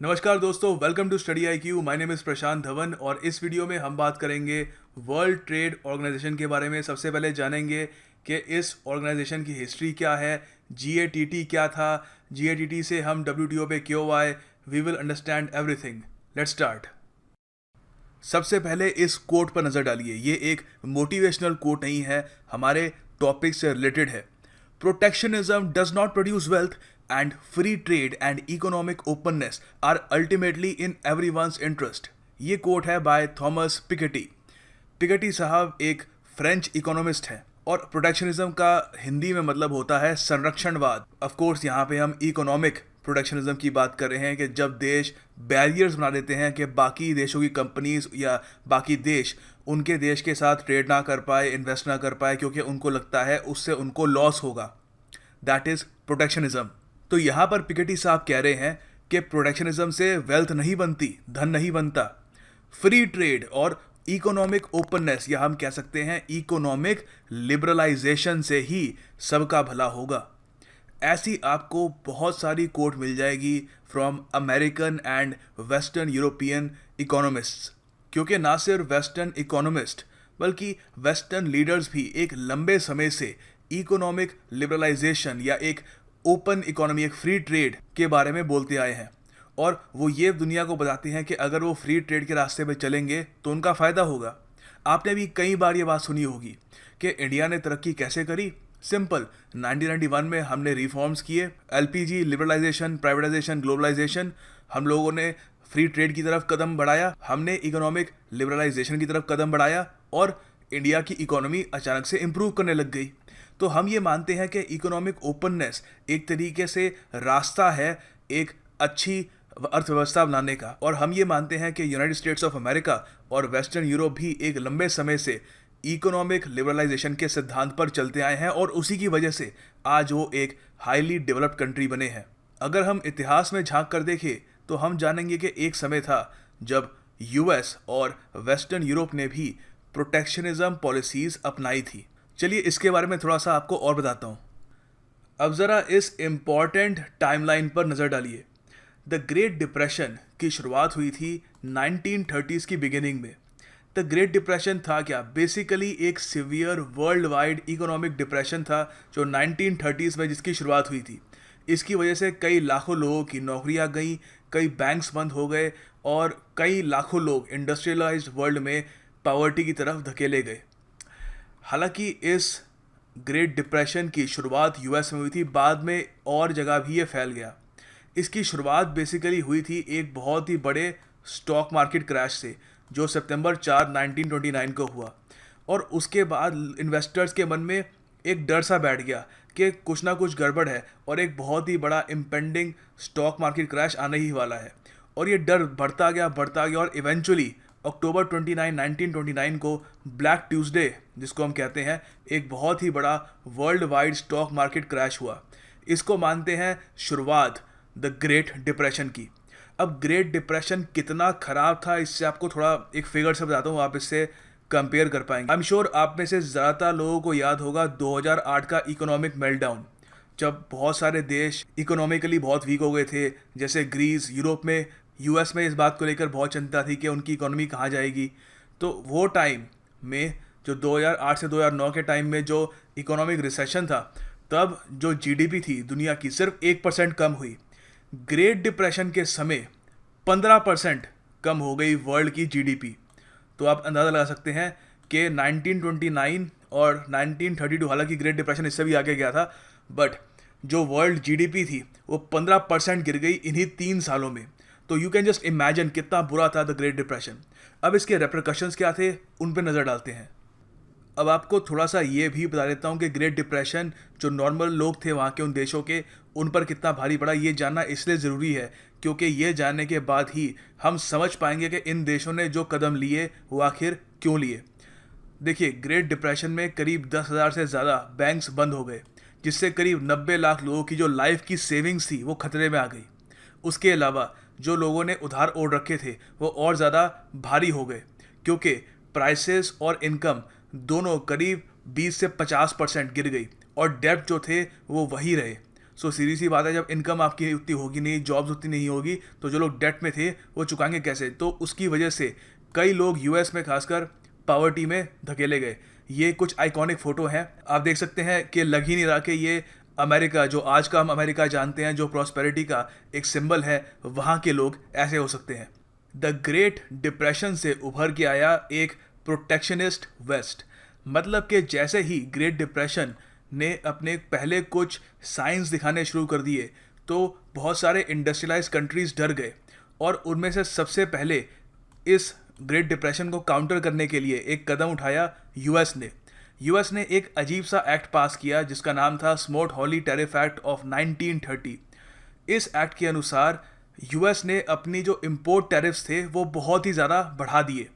नमस्कार दोस्तों, welcome to Study I Q. My name is Prashant Dhawan और इस वीडियो में हम बात करेंगे वर्ल्ड ट्रेड ऑर्गेनाइजेशन के बारे में। सबसे पहले जानेंगे कि इस ऑर्गेनाइजेशन की हिस्ट्री क्या है, जीएटीटी क्या था, जीएटीटी से हम डब्ल्यूटीओ पे क्यों आए। We will understand everything. Let's start. सबसे पहले इस कोट पर नज़र डालिए। ये एक मोटिवेशनल कोट नहीं है, हमारे टॉपिक से रिलेटेड है। Protectionism does not produce wealth and free trade and economic openness are ultimately in everyone's interest. ये कोट है बाय थॉमस पिकेटी। पिकेटी साहब एक फ्रेंच इकोनॉमिस्ट हैं और प्रोटेक्शनिज्म का हिंदी में मतलब होता है संरक्षणवाद। ऑफ कोर्स यहाँ पे हम इकोनॉमिक प्रोटेक्शनिज्म की बात कर रहे हैं कि जब देश बैरियर्स बना देते हैं कि बाकी देशों की कंपनीज या बाकी देश उनके देश के साथ ट्रेड ना कर पाए, इन्वेस्ट ना कर पाए, क्योंकि उनको लगता है उससे उनको लॉस होगा। That is protectionism. तो यहाँ पर पिकेटी साहब कह रहे हैं कि प्रोटेक्शनिज्म से वेल्थ नहीं बनती, धन नहीं बनता। फ्री ट्रेड और इकोनॉमिक ओपननेस, या हम कह सकते हैं इकोनॉमिक लिबरलाइजेशन से ही सबका भला होगा। ऐसी आपको बहुत सारी कोट मिल जाएगी from American and western European economists, क्योंकि ना सिर्फ वेस्टर्न इकोनॉमिस्ट बल्कि वेस्टर्न लीडर्स भी एक लंबे समय से इकोनॉमिक लिबरलाइजेशन या एक ओपन इकोनॉमी, एक फ्री ट्रेड के बारे में बोलते आए हैं। और वो ये दुनिया को बताते हैं कि अगर वो फ्री ट्रेड के रास्ते पे चलेंगे तो उनका फ़ायदा होगा। आपने भी कई बार ये बात सुनी होगी कि इंडिया ने तरक्की कैसे करी। सिंपल, 1991 में हमने रिफॉर्म्स किए, एलपीजी, लिबरलाइजेशन, प्राइवेटाइजेशन, ग्लोबलाइजेशन। हम लोगों ने फ्री ट्रेड की तरफ कदम बढ़ाया, हमने इकोनॉमिक लिबरलाइजेशन की तरफ कदम बढ़ाया और इंडिया की इकोनॉमी अचानक से इम्प्रूव करने लग गई। तो हम ये मानते हैं कि इकोनॉमिक ओपननेस एक तरीके से रास्ता है एक अच्छी अर्थव्यवस्था बनाने का। और हम ये मानते हैं कि यूनाइटेड स्टेट्स ऑफ अमेरिका और वेस्टर्न यूरोप भी एक लंबे समय से इकोनॉमिक लिबरलाइजेशन के सिद्धांत पर चलते आए हैं और उसी की वजह से आज वो एक हाईली डेवलप्ड कंट्री बने हैं। अगर हम इतिहास में झांक कर देखें तो हम जानेंगे कि एक समय था जब यूएस और वेस्टर्न यूरोप ने भी प्रोटेक्शनिज्म पॉलिसीज़ अपनाई थी। चलिए इसके बारे में थोड़ा सा आपको और बताता हूँ। अब ज़रा इस इम्पॉर्टेंट टाइमलाइन पर नज़र डालिए। द ग्रेट डिप्रेशन की शुरुआत हुई थी 1930s की बिगिनिंग में। द ग्रेट डिप्रेशन था क्या? बेसिकली एक severe world wide economic depression था जो 1930s में जिसकी शुरुआत हुई थी। इसकी वजह से कई लाखों लोगों की नौकरियां गई, कई बैंक्स बंद हो गए और कई लाखों लोग इंडस्ट्रियलाइज्ड वर्ल्ड में पॉवर्टी की तरफ धकेले गए। हालांकि इस ग्रेट डिप्रेशन की शुरुआत यूएस में हुई थी, बाद में और जगह भी ये फैल गया। इसकी शुरुआत बेसिकली हुई थी एक बहुत ही बड़े स्टॉक मार्केट क्रैश से जो सितंबर 4, 1929 को हुआ। और उसके बाद इन्वेस्टर्स के मन में एक डर सा बैठ गया कि कुछ ना कुछ गड़बड़ है और एक बहुत ही बड़ा इम्पेंडिंग स्टॉक मार्केट क्रैश आने ही वाला है। और ये डर बढ़ता गया और इवेंचुअली अक्टूबर 29, 1929 को ब्लैक ट्यूसडे जिसको हम कहते हैं, एक बहुत ही बड़ा world wide stock market crash हुआ। इसको मानते हैं शुरुआत द ग्रेट डिप्रेशन की। अब ग्रेट डिप्रेशन कितना ख़राब था इससे आपको थोड़ा एक फिगर से बताता हूँ, आप इससे कंपेयर कर पाएंगे। आई एम श्योर आप में से ज़्यादातर लोगों को याद होगा 2008 का इकोनॉमिक मेल्टडाउन, जब बहुत सारे देश इकोनॉमिकली बहुत वीक हो गए थे, जैसे ग्रीस, यूरोप में, यूएस में इस बात को लेकर बहुत चिंता थी कि उनकी इकोनॉमी कहाँ जाएगी। तो वो टाइम में जो 2008 से 2009 के टाइम में जो इकोनॉमिक रिसेशन था, तब जो जीडीपी थी दुनिया की सिर्फ 1% कम हुई। ग्रेट डिप्रेशन के समय 15% कम हो गई वर्ल्ड की जीडीपी। तो आप अंदाज़ा लगा सकते हैं कि 1929 और 1932, हालांकि ग्रेट डिप्रेशन इससे भी आगे गया था, बट जो वर्ल्ड जीडीपी थी वो 15% गिर गई इन्हीं 3 सालों में। तो यू कैन जस्ट इमेजिन कितना बुरा था द ग्रेट डिप्रेशन। अब इसके रेपरकशंस क्या थे उन पर नज़र डालते हैं। अब आपको थोड़ा सा ये भी बता देता हूँ कि ग्रेट डिप्रेशन जो नॉर्मल लोग थे वहाँ के उन देशों के, उन पर कितना भारी पड़ा। ये जानना इसलिए ज़रूरी है क्योंकि ये जानने के बाद ही हम समझ पाएंगे कि इन देशों ने जो कदम लिए वो आखिर क्यों लिए। देखिए, ग्रेट डिप्रेशन में करीब 10,000 से ज़्यादा बैंक्स बंद हो गए, जिससे करीब 90 लाख लोगों की जो लाइफ की सेविंग्स थी वो खतरे में आ गई। उसके अलावा जो लोगों ने उधार ओढ़ रखे थे वो और ज़्यादा भारी हो गए, क्योंकि प्राइसेस और इनकम दोनों करीब 20 से 50% गिर गई और डेब्ट जो थे वो वही रहे। सो सीधी सी बात है, जब इनकम आपकी उतनी होगी नहीं, जॉब्स उतनी नहीं होगी, तो जो लोग डेट में थे वो चुकाएंगे कैसे? तो उसकी वजह से कई लोग यूएस में खासकर पॉवर्टी में धकेले गए। ये कुछ आइकॉनिक फ़ोटो हैं, आप देख सकते हैं कि लग ही नहीं रहा कि ये अमेरिका, जो आज का हम अमेरिका जानते हैं, जो प्रॉस्पेरिटी का एक सिंबल है, वहाँ के लोग ऐसे हो सकते हैं। द ग्रेट डिप्रेशन से उभर के आया एक प्रोटेक्शनिस्ट वेस्ट। मतलब कि जैसे ही ग्रेट डिप्रेशन ने अपने पहले कुछ साइंस दिखाने शुरू कर दिए, तो बहुत सारे इंडस्ट्रियलाइज कंट्रीज डर गए, और उनमें से सबसे पहले इस ग्रेट डिप्रेशन को काउंटर करने के लिए एक कदम उठाया यूएस ने। यूएस ने एक अजीब सा एक्ट पास किया जिसका नाम था स्मोट-हॉली टैरिफ एक्ट ऑफ 1930। इस एक्ट के अनुसार यूएस ने अपनी जो इंपोर्ट टैरिफ्स थे वो बहुत ही ज़्यादा बढ़ा दिए।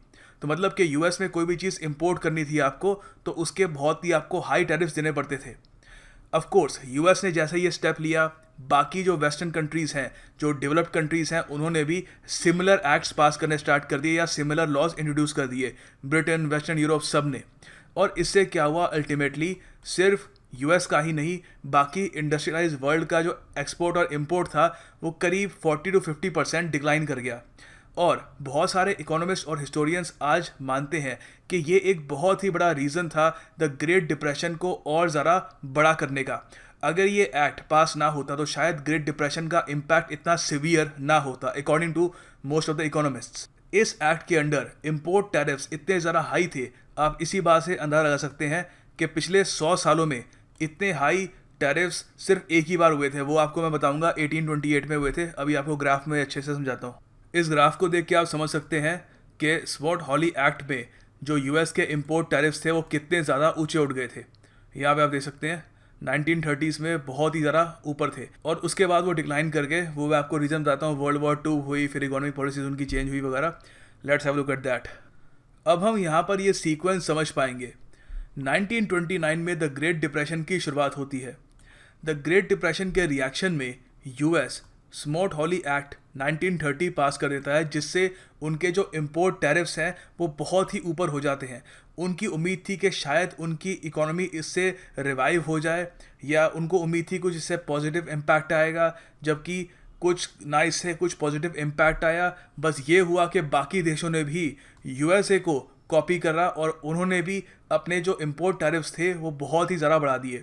तो मतलब कि यूएस में कोई भी चीज़ इंपोर्ट करनी थी आपको, तो उसके बहुत ही आपको हाई टैरिफ्स देने पड़ते थे। ऑफ कोर्स यूएस ने जैसे ये स्टेप लिया, बाकी जो वेस्टर्न कंट्रीज़ हैं, जो डेवलप्ड कंट्रीज़ हैं, उन्होंने भी सिमिलर एक्ट्स पास करने स्टार्ट कर दिए या सिमिलर लॉज इंट्रोड्यूस कर दिए। ब्रिटेन, वेस्टर्न यूरोप, सब ने। और इससे क्या हुआ, अल्टीमेटली सिर्फ यूएस का ही नहीं, बाकी इंडस्ट्रियलाइज वर्ल्ड का जो एक्सपोर्ट और इंपोर्ट था वो करीब 40 to 50% डिक्लाइन कर गया। और बहुत सारे इकोनॉमिस्ट और हिस्टोरियंस आज मानते हैं कि ये एक बहुत ही बड़ा रीज़न था द ग्रेट डिप्रेशन को और ज़्यादा बड़ा करने का। अगर ये एक्ट पास ना होता तो शायद ग्रेट डिप्रेशन का इम्पैक्ट इतना सिवियर ना होता, according to most of the economists. इस एक्ट के अंडर इंपोर्ट टैरिफ्स इतने ज़्यादा हाई थे, आप इसी बात से अंदाज़ा लगा सकते हैं कि पिछले 100 सालों में इतने हाई टैरिफ्स सिर्फ एक ही बार हुए थे। वो आपको मैं बताऊंगा 1828 में हुए थे। अभी आपको ग्राफ में अच्छे से समझाता हूँ। इस ग्राफ को देख के आप समझ सकते हैं कि स्मोट-हॉली एक्ट में जो यूएस के इंपोर्ट टैरिफ्स थे वो कितने ज़्यादा ऊंचे उठ गए थे। यहाँ पे आप देख सकते हैं 1930s में बहुत ही ज़्यादा ऊपर थे, और उसके बाद वो डिक्लाइन कर गए। वो मैं आपको रीज़न बताता हूँ। वर्ल्ड वॉर 2 हुई, फिर इकोनॉमिक पॉलिसीज उनकी चेंज हुई वगैरह। Let's have look at that. अब हम यहाँ पर ये सीक्वेंस समझ पाएंगे। 1929 में द ग्रेट डिप्रेशन की शुरुआत होती है। द ग्रेट डिप्रेशन के रिएक्शन में यूएस स्मोट-हॉली एक्ट 1930 पास कर देता है, जिससे उनके जो इंपोर्ट टैरिफ्स हैं वो बहुत ही ऊपर हो जाते हैं। उनकी उम्मीद थी कि शायद उनकी इकोनॉमी इससे रिवाइव हो जाए, या उनको उम्मीद थी कुछ इससे पॉजिटिव इम्पैक्ट आएगा, जबकि कुछ ना इससे कुछ पॉजिटिव इम्पैक्ट आया। बस ये हुआ कि बाकी देशों ने भी यूएसए को कॉपी करा, और उन्होंने भी अपने जो इंपोर्ट टैरिफ्स थे वो बहुत ही ज़्यादा बढ़ा दिए।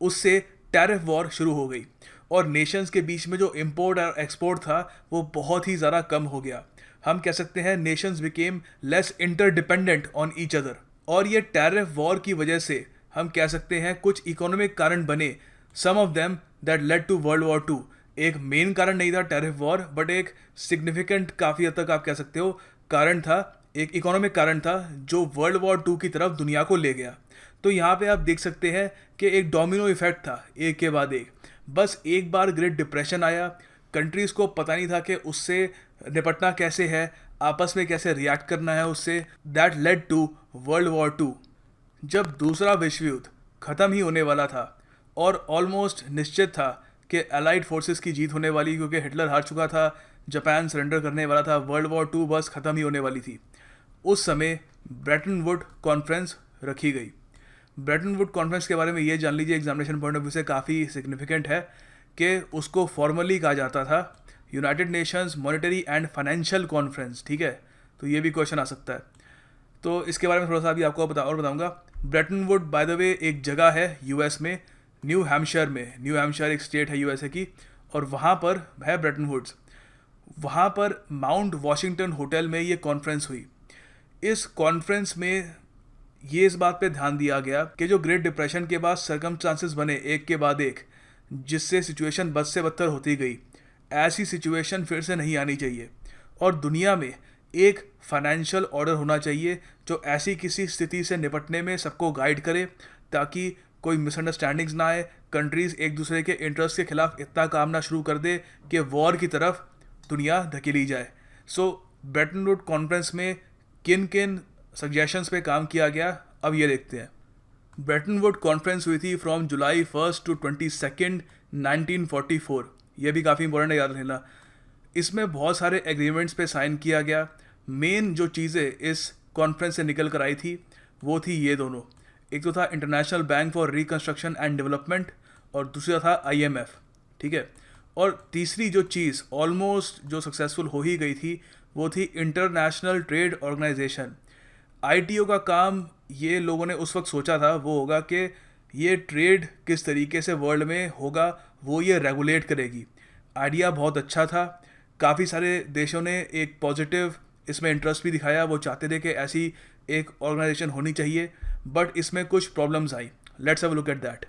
उससे टैरिफ वॉर शुरू हो गई, और नेशंस के बीच में जो इंपोर्ट और एक्सपोर्ट था वो बहुत ही ज़्यादा कम हो गया। हम कह सकते हैं Nations became less interdependent on each other. और ये टैरिफ वॉर की वजह से हम कह सकते हैं कुछ इकोनॉमिक कारण बने, some of them that led to world war 2। एक मेन कारण नहीं था टैरिफ वॉर, बट एक सिग्निफिकेंट, काफ़ी हद तक आप कह सकते हो, कारण था, एक इकोनॉमिक कारण था जो वर्ल्ड वॉर 2 की तरफ दुनिया को ले गया। तो यहाँ पे आप देख सकते हैं कि एक डोमिनो इफेक्ट था, एक के बाद एक। बस एक बार ग्रेट डिप्रेशन आया, कंट्रीज़ को पता नहीं था कि उससे निपटना कैसे है, आपस में कैसे रिएक्ट करना है उससे। That led to world war 2। जब दूसरा विश्व युद्ध ख़त्म ही होने वाला था और ऑलमोस्ट निश्चित था कि अलाइड फोर्सेस की जीत होने वाली, क्योंकि हिटलर हार चुका था, जापान सरेंडर करने वाला था, वर्ल्ड वॉर 2 बस ख़त्म ही होने वाली थी। उस समय ब्रेटन वुड कॉन्फ्रेंस रखी गई। ब्रेटन वुड कॉन्फ्रेंस के बारे में ये जान लीजिए, एग्जामिनेशन पॉइंट ऑफ व्यू से काफ़ी सिग्निफिकेंट है, कि उसको फॉर्मली कहा जाता था United Nations monetary and financial conference. ठीक है, तो ये भी क्वेश्चन आ सकता है, तो इसके बारे में थोड़ा सा अभी आपको बताऊंगा। Brayton would by the way एक जगह है यूएस में, न्यू हैम्पशायर में। न्यू हैम्पशायर एक स्टेट है यूएसए की, और वहाँ पर है ब्रेटन वुड्स। वहाँ पर माउंट वॉशिंगटन होटल में ये कॉन्फ्रेंस हुई। इस कॉन्फ्रेंस में ये इस बात पे ध्यान दिया गया कि जो ग्रेट डिप्रेशन के बाद सर्कमस्टांसेस बने एक के बाद एक, जिससे सिचुएशन बद से बदतर होती गई, ऐसी सिचुएशन फिर से नहीं आनी चाहिए, और दुनिया में एक फाइनेंशियल ऑर्डर होना चाहिए जो ऐसी किसी स्थिति से निपटने में सबको गाइड करे, ताकि कोई मिसअंडरस्टैंडिंग्स ना आए, कंट्रीज़ एक दूसरे के इंटरेस्ट के खिलाफ इतना काम ना शुरू कर दे कि वॉर की तरफ दुनिया धकेली जाए। सो ब्रेटन वुड कॉन्फ्रेंस में किन किन सजेशंस पे काम किया गया, अब ये देखते हैं। ब्रेटन वुड कॉन्फ्रेंस हुई थी फ्रॉम जुलाई 1 to 22 1944। ये भी काफ़ी इंपॉर्टेंट है, याद रखना। इसमें बहुत सारे एग्रीमेंट्स पे साइन किया गया। मेन जो चीज़ें इस कॉन्फ्रेंस से निकल कर आई थी वो थी ये दोनों। एक तो था international bank for reconstruction and development, और दूसरा था IMF। ठीक है। और तीसरी जो चीज़ ऑलमोस्ट जो सक्सेसफुल हो ही गई थी वो थी इंटरनेशनल ट्रेड ऑर्गेनाइजेशन। आईटीओ का काम ये लोगों ने उस वक्त सोचा था वो होगा कि ये ट्रेड किस तरीके से वर्ल्ड में होगा वो ये रेगुलेट करेगी। आइडिया बहुत अच्छा था, काफ़ी सारे देशों ने एक पॉजिटिव इसमें इंटरेस्ट भी दिखाया, वो चाहते थे कि ऐसी एक ऑर्गेनाइजेशन होनी चाहिए, बट इसमें कुछ problems I. Let's have a look at that.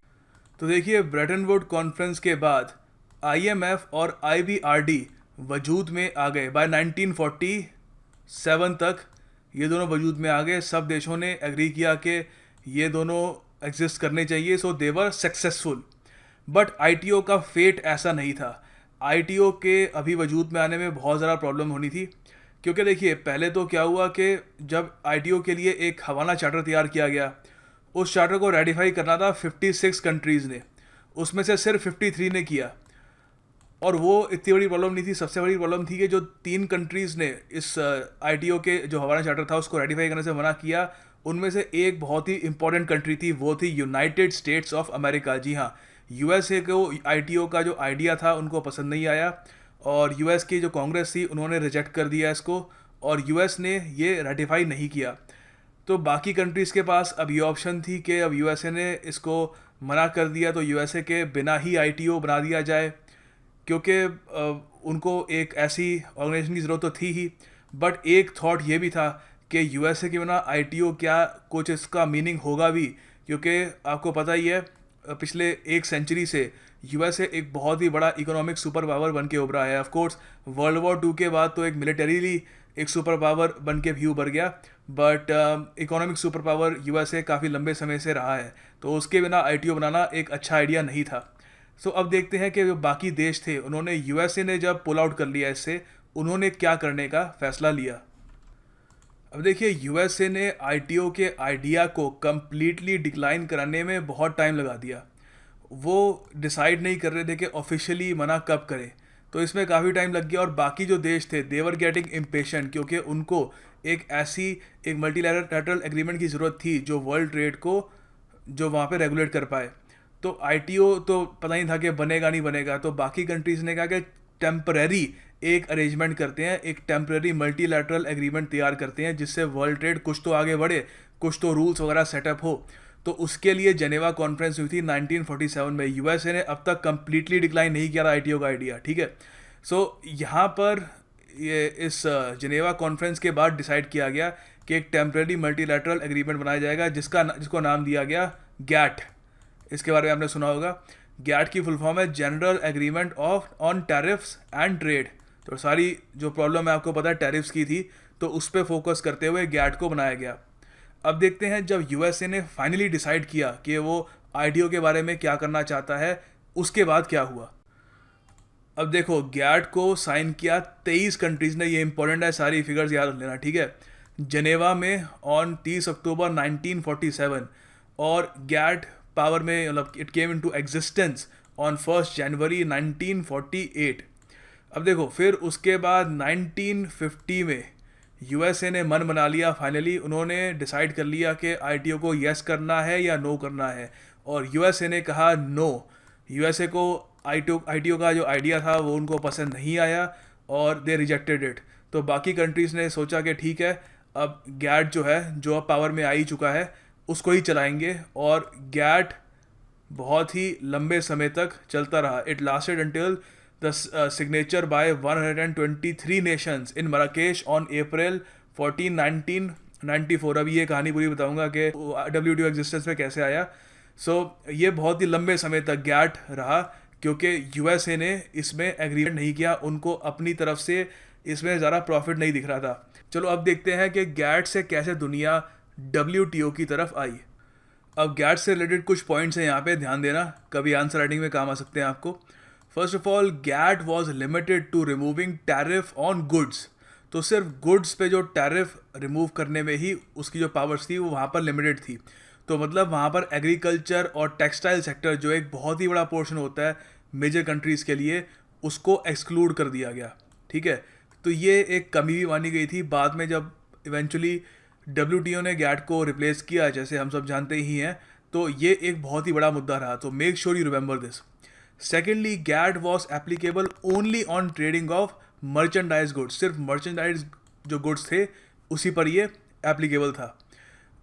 तो देखिए, ब्रेटन वुड कॉन्फ्रेंस के बाद आईएमएफ और आईबीआरडी वजूद में आ गए। बाय 1947 तक ये दोनों वजूद में आ गए। सब देशों ने एग्री किया कि ये दोनों एग्जिस्ट करने चाहिए, सो दे वर सक्सेसफुल। बट आईटीओ का फेट ऐसा नहीं था। आईटीओ के अभी वजूद में आने में बहुत ज़्यादा प्रॉब्लम होनी थी, क्योंकि देखिए पहले तो क्या हुआ कि जब आईटीओ के लिए एक हवाला चार्टर तैयार किया गया, उस चार्टर को रेटिफाई करना था 56 कंट्रीज़ ने, उसमें से सिर्फ 53 ने किया। और वो इतनी बड़ी प्रॉब्लम नहीं थी। सबसे बड़ी प्रॉब्लम थी कि जो 3 कंट्रीज़ ने इस आईटीओ के जो हवाला चार्टर था उसको रेटिफाई करने से मना किया, उनमें से एक बहुत ही इंपॉर्टेंट कंट्री थी, वो थी यूनाइटेड स्टेट्स ऑफ अमेरिका। जी हाँ, यूएसए को आईटीओ का जो आइडिया था उनको पसंद नहीं आया, और यूएस की जो कांग्रेस थी उन्होंने रिजेक्ट कर दिया इसको, और यूएस ने ये रेटिफाई नहीं किया। तो बाकी कंट्रीज़ के पास अब ये ऑप्शन थी कि अब यूएसए ने इसको मना कर दिया तो यूएसए के बिना ही आईटीओ बना दिया जाए, क्योंकि उनको एक ऐसी ऑर्गेनाइजेशन की ज़रूरत तो थी ही। बट एक थॉट ये भी था कि यूएसए के बिना आईटीओ क्या कुछ इसका मीनिंग होगा भी, क्योंकि आपको पता ही है पिछले 1 सेंचुरी से यूएसए एक बहुत ही बड़ा इकोनॉमिक सुपर पावर बन के उभरा है। ऑफ कोर्स वर्ल्ड वॉर 2 के बाद तो एक मिलिटरीली एक सुपर पावर बन के भी उभर गया, but economic super power USA काफ़ी लंबे समय से रहा है, तो उसके बिना आईटीओ बनाना एक अच्छा आइडिया नहीं था। सो अब देखते हैं कि जो बाकी देश थे उन्होंने, यूएसए ने जब पुल आउट कर लिया इससे, उन्होंने क्या करने का फैसला लिया। अब देखिए, यूएसए ने आईटीओ के आइडिया को कम्प्लीटली डिक्लाइन कराने में बहुत टाइम लगा दिया। वो डिसाइड नहीं कर रहे थे कि ऑफिशियली मना कब करें, तो इसमें काफ़ी टाइम लग गया। और बाकी जो देश थे दे वर गेटिंग इम्पेशेंट, क्योंकि उनको एक ऐसी एक मल्टीलैटरल एग्रीमेंट की ज़रूरत थी जो वर्ल्ड ट्रेड को जो वहाँ पे रेगुलेट कर पाए। तो आईटीओ तो पता नहीं था कि बनेगा नहीं बनेगा, तो बाकी कंट्रीज़ ने कहा कि टेम्परेरी एक अरेंजमेंट करते हैं, एक टेम्परेरी मल्टीलैटरल एग्रीमेंट तैयार करते हैं जिससे वर्ल्ड ट्रेड कुछ तो आगे बढ़े, कुछ तो रूल्स वगैरह सेटअप हो। तो उसके लिए जेनेवा कॉन्फ्रेंस हुई थी 1947 में। यूएसए ने अब तक कंप्लीटली डिक्लाइन नहीं किया था आईटीओ का आइडिया, ठीक है। सो यहाँ पर ये इस जेनेवा कॉन्फ्रेंस के बाद डिसाइड किया गया कि एक टेम्परेरी मल्टीलैटरल एग्रीमेंट बनाया जाएगा जिसको नाम दिया गया गैट। इसके बारे में आपने सुना होगा। गैट की फुल फॉर्म है general agreement of on tariffs and trade. तो सारी जो प्रॉब्लम है आपको पता है टैरिफ्स की थी, तो उस पर फोकस करते हुए गैट को बनाया गया। अब देखते हैं जब यूएसए ने फाइनली डिसाइड किया कि वो आईटीओ के बारे में क्या करना चाहता है, उसके बाद क्या हुआ। अब देखो, गैट को साइन किया 23 कंट्रीज़ ने। ये इंपॉर्टेंट है, सारी फिगर्स याद रख लेना, ठीक है। जनेवा में ऑन 30 अक्टूबर 1947, और गैट पावर में मतलब it came into existence on 1 जनवरी 1948। अब देखो, फिर उसके बाद 1950 में यूएसए ने मन बना लिया फाइनली। उन्होंने डिसाइड कर लिया कि आईटीओ को यस करना है या नो करना है, और यूएसए ने कहा नो। यूएसए को आईटीओ का जो आइडिया था वो उनको पसंद नहीं आया और दे रिजेक्टेड इट। तो बाकी कंट्रीज़ ने सोचा कि ठीक है, अब गैट जो है, जो अब पावर में आ ही चुका है, उसको ही चलाएंगे। और गैट बहुत ही लंबे समय तक चलता रहा। It lasted until the signature bye 123 Nations in Marrakesh on April 14, 1994। अभी ये कहानी पूरी बताऊंगा कि WTO एग्जिस्टेंस में कैसे आया। ये बहुत ही लंबे समय तक गैट रहा, क्योंकि यूएसए ने इसमें एग्रीमेंट नहीं किया, उनको अपनी तरफ से इसमें ज़्यादा प्रॉफिट नहीं दिख रहा था। चलो अब देखते हैं कि गैट से कैसे दुनिया WTO की तरफ आई। अब गैट से रिलेटेड कुछ पॉइंट्स हैं यहाँ पे, ध्यान देना, कभी आंसर राइटिंग में काम आ सकते हैं आपको। First of all, GATT was limited to removing tariff on goods. तो सिर्फ गुड्स पे जो टैरिफ रिमूव करने में ही उसकी जो पावर्स थी वो वहाँ पर लिमिटेड थी। तो मतलब वहाँ पर एग्रीकल्चर और टेक्सटाइल सेक्टर जो एक बहुत ही बड़ा पोर्शन होता है मेजर कंट्रीज़ के लिए, उसको एक्सक्लूड कर दिया गया, ठीक है। तो ये एक कमी भी मानी गई थी। बाद में जब इवेंचुअली WTO ने गैट को रिप्लेस किया, जैसे हम सब जानते ही हैं, तो ये एक बहुत ही बड़ा मुद्दा रहा। तो make sure you remember this. Secondly, GATT was applicable only on trading of merchandise goods, सिर्फ मर्चेंडाइज जो गुड्स थे उसी पर ये एप्लीकेबल था।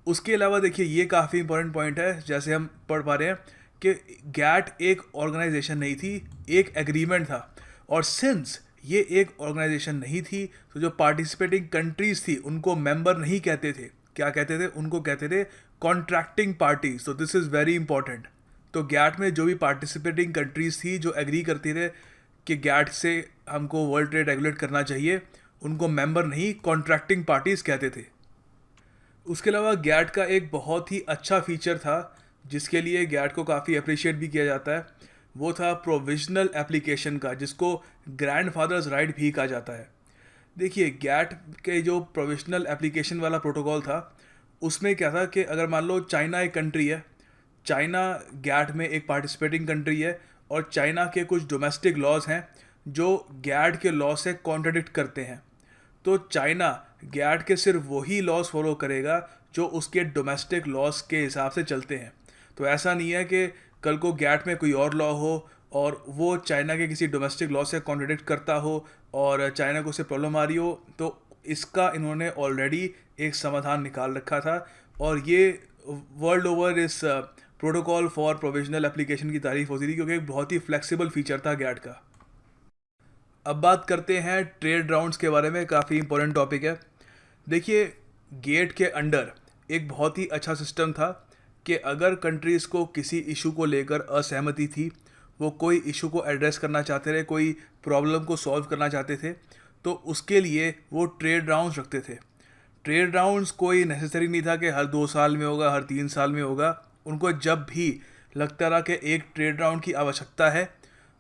उसके अलावा देखिए ये काफ़ी इंपॉर्टेंट पॉइंट है, जैसे हम पढ़ पा रहे हैं कि गैट एक ऑर्गेनाइजेशन नहीं थी, एक एग्रीमेंट था। और सिंस ये एक ऑर्गेनाइजेशन नहीं थी तो जो पार्टिसिपेटिंग कंट्रीज थी उनको मेंबर नहीं कहते थे, क्या कहते थे, उनको कहते थे कॉन्ट्रैक्टिंग पार्टीज। तो दिस इज़ वेरी इंपॉर्टेंट। तो गैट में जो भी पार्टिसिपेटिंग कंट्रीज थी जो एग्री करती थे कि गैट से हमको वर्ल्ड ट्रेड रेगुलेट करना चाहिए, उनको मेंबर नहीं, कॉन्ट्रैक्टिंग पार्टीज कहते थे। उसके अलावा गैट का एक बहुत ही अच्छा फीचर था जिसके लिए गैट को काफ़ी अप्रिशिएट भी किया जाता है, वो था प्रोविजनल एप्लीकेशन का, जिसको ग्रैंडफादर्स राइट भी कहा जाता है। देखिए गैट के जो प्रोविजनल एप्लीकेशन वाला प्रोटोकॉल था उसमें क्या था कि अगर मान लो चाइना एक कंट्री है, चाइना गैट में एक पार्टिसिपेटिंग कंट्री है और चाइना के कुछ डोमेस्टिक लॉज हैं जो गैट के लॉ से कॉन्ट्रडिक्ट करते हैं, तो चाइना गैट के सिर्फ वही लॉज फॉलो करेगा जो उसके डोमेस्टिक लॉज के हिसाब से चलते हैं। तो ऐसा नहीं है कि कल को गैट में कोई और लॉ हो और वो चाइना के किसी डोमेस्टिक लॉ से कॉन्ट्रडिक्ट करता हो और चाइना को उससे प्रॉब्लम आ रही हो, तो इसका इन्होंने ऑलरेडी एक समाधान निकाल रखा था। और ये वर्ल्ड ओवर इस प्रोटोकॉल फॉर प्रोविजनल एप्लीकेशन की तारीफ होती थी क्योंकि एक बहुत ही फ्लेक्सिबल फीचर था गैट का। अब बात करते हैं ट्रेड राउंड्स के बारे में, काफ़ी इंपॉर्टेंट टॉपिक है। देखिए गेट के अंडर एक बहुत ही अच्छा सिस्टम था कि अगर कंट्रीज़ को किसी इशू को लेकर असहमति थी, वो कोई इशू को एड्रेस करना चाहते थे, कोई प्रॉब्लम को सॉल्व करना चाहते थे, तो उसके लिए वो ट्रेड राउंड्स रखते थे। ट्रेड राउंड्स कोई नेसेसरी नहीं था कि हर 2 साल में होगा, हर 3 साल में होगा। उनको जब भी लगता रहा कि एक ट्रेड राउंड की आवश्यकता है,